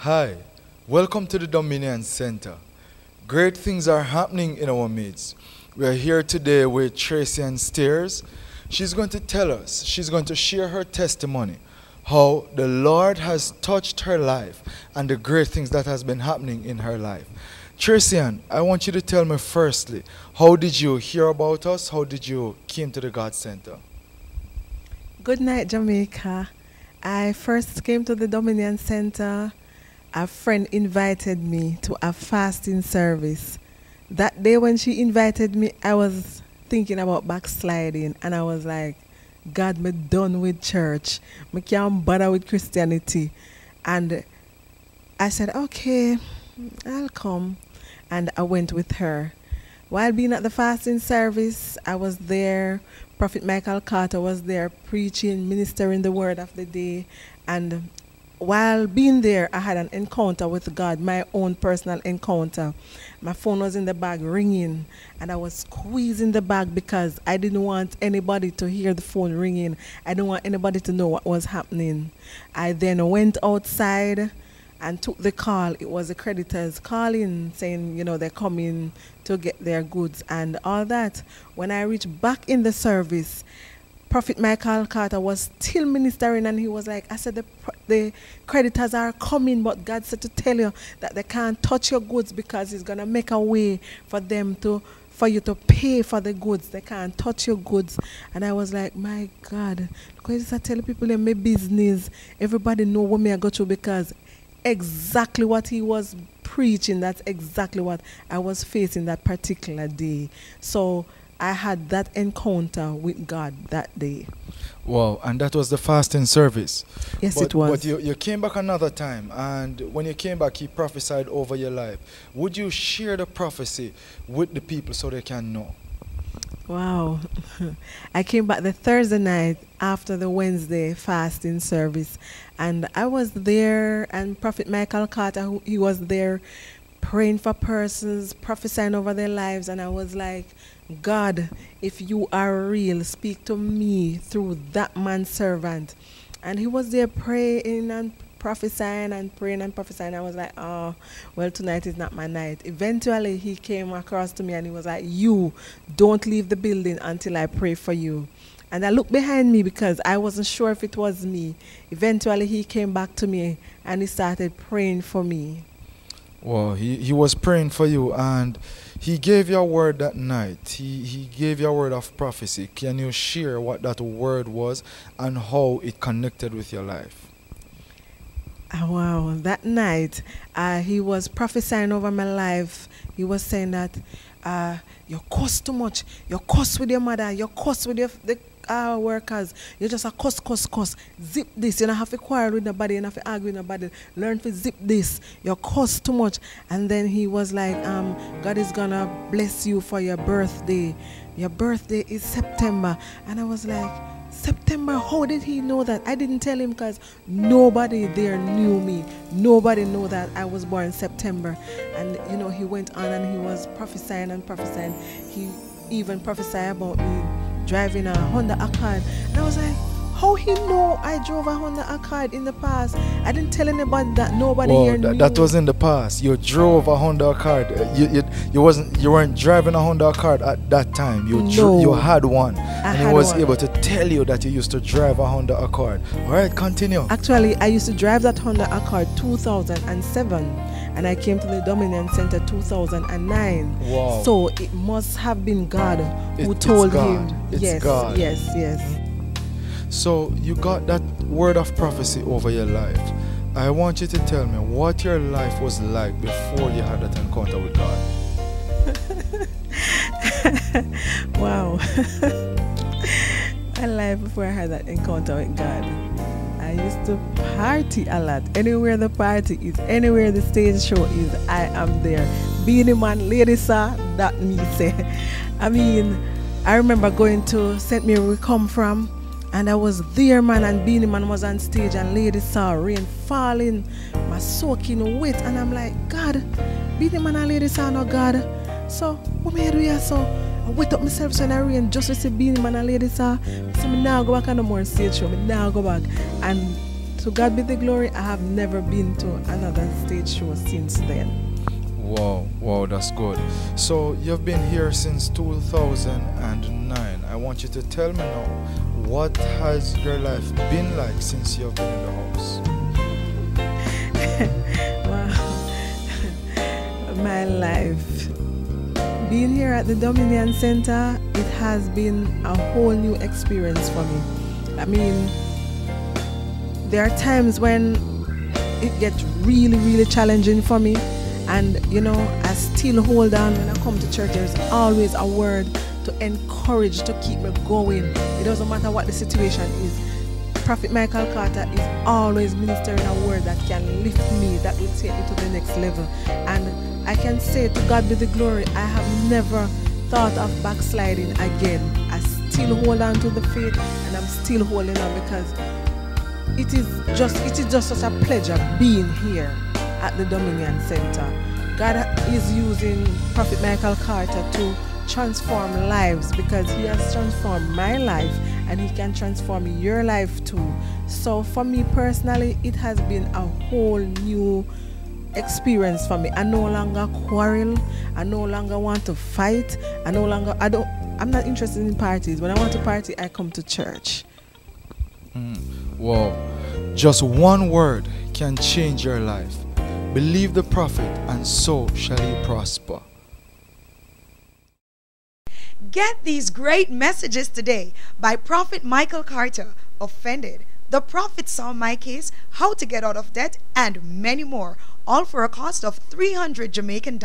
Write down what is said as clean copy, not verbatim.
Hi, welcome to the Dominion Center. Great things are happening in our midst. We are here today with Tracey Ann Steers. She's going to tell us, she's going to share her testimony, how the Lord has touched her life and the great things that has been happening in her life. Tracey Ann, I want you to tell me firstly, how did you hear about us? How did you came to the God Center? Good night, Jamaica. I first came to the Dominion Center. A friend invited me to a fasting service. That day when she invited me, I was thinking about backsliding, and I was like, God, me done with church. Me can't bother with Christianity. And I said, okay, I'll come. And I went with her. While being at the fasting service, I was there. Prophet Michel Carter was there preaching, ministering the word of the day. And while being there, I had an encounter with God, my own personal encounter. My phone was in the bag ringing, and I was squeezing the bag because I didn't want anybody to hear the phone ringing. I didn't want anybody to know what was happening. I then went outside and took the call. It was the creditors calling, saying, they're coming to get their goods and all that. When I reached back in the service, Prophet Michel Carter was still ministering, and he was like, I said, the creditors are coming, but God said to tell you that they can't touch your goods because he's going to make a way for you to pay for the goods. They can't touch your goods. And I was like, my God, because I tell people in my business, everybody know what me I go through, because exactly what he was preaching, that's exactly what I was facing that particular day. So I had that encounter with God that day. Wow, and that was the fasting service. Yes, it was. But you came back another time, and when you came back, he prophesied over your life. Would you share the prophecy with the people so they can know? Wow. I came back the Thursday night after the Wednesday fasting service, and I was there, and Prophet Michel Carter, he was there praying for persons, prophesying over their lives, and I was like, God, if you are real, speak to me through that man's servant. And he was there praying and prophesying and praying and prophesying. I was like, oh, well, tonight is not my night. Eventually, he came across to me and he was like, you don't leave the building until I pray for you. And I looked behind me because I wasn't sure if it was me. Eventually, he came back to me and he started praying for me. Well, he was praying for you, and he gave you a word that night. He gave you a word of prophecy. Can you share what that word was and how it connected with your life? Wow, that night he was prophesying over my life. He was saying that you cuss too much. You cuss with your mother. You cuss with the workers. You just a cuss. Zip this. You don't have to quarrel with nobody. You don't have to argue with nobody. Learn to zip this. You cuss too much. And then he was like, God is going to bless you for your birthday. Your birthday is September. And I was like, September? How did he know that? I didn't tell him because nobody there knew me. Nobody knew that I was born in September. And, he went on and he was prophesying and prophesying. He even prophesied about me driving a Honda Accord. And I was like, how he know I drove a Honda Accord in the past? I didn't tell anybody that. Nobody here knew. That was in the past. You drove a Honda Accord. You weren't driving a Honda Accord at that time. You had one. And he was able to tell you that you used to drive a Honda Accord. All right, continue. Actually, I used to drive that Honda Accord 2007. And I came to the Dominion Center 2009. Wow. So it must have been God who told him. It's God. Yes. So you got that word of prophecy over your life. I want you to tell me what your life was like before you had that encounter with God. Wow. My life before I had that encounter with God. I used to party a lot. Anywhere the party is, anywhere the stage show is, I am there. Beanie Man, ladies, sir, that me say. I remember going to St. Mary we come from, and I was there, man, and Beanie Man was on stage, and ladies saw rain falling, my soaking wet, and I'm like, God, Beanie Man and ladies saw no God. So, what me do here? So, I wet up myself so in the rain just to see Beanie Man and ladies saw. So, me now go back on the more stage show, me now go back. And to God be the glory, I have never been to another stage show since then. Wow, wow, that's good. So you've been here since 2009. I want you to tell me now, what has your life been like since you've been in the house? Wow. My life. Being here at the Dominion Center, it has been a whole new experience for me. I mean, there are times when it gets really, really challenging for me. And, you know, I still hold on when I come to church. There's always a word to encourage, to keep me going. It doesn't matter what the situation is. Prophet Michel Carter is always ministering a word that can lift me, that will take me to the next level. And I can say, to God be the glory, I have never thought of backsliding again. I still hold on to the faith, and I'm still holding on, because it is just such a pleasure being here at the Dominion Center. God is using Prophet Michel Carter to transform lives, because he has transformed my life, and he can transform your life too. So for me personally, it has been a whole new experience for me. I no longer quarrel. I no longer want to fight. I'm not interested in parties. When I want to party, I come to church. Wow, just one word can change your life. Believe the prophet, and so shall he prosper. Get these great messages today by Prophet Michel Carter, Offended, The Prophet Saw My Case, How to Get Out of Debt, and many more, all for a cost of $300 Jamaican.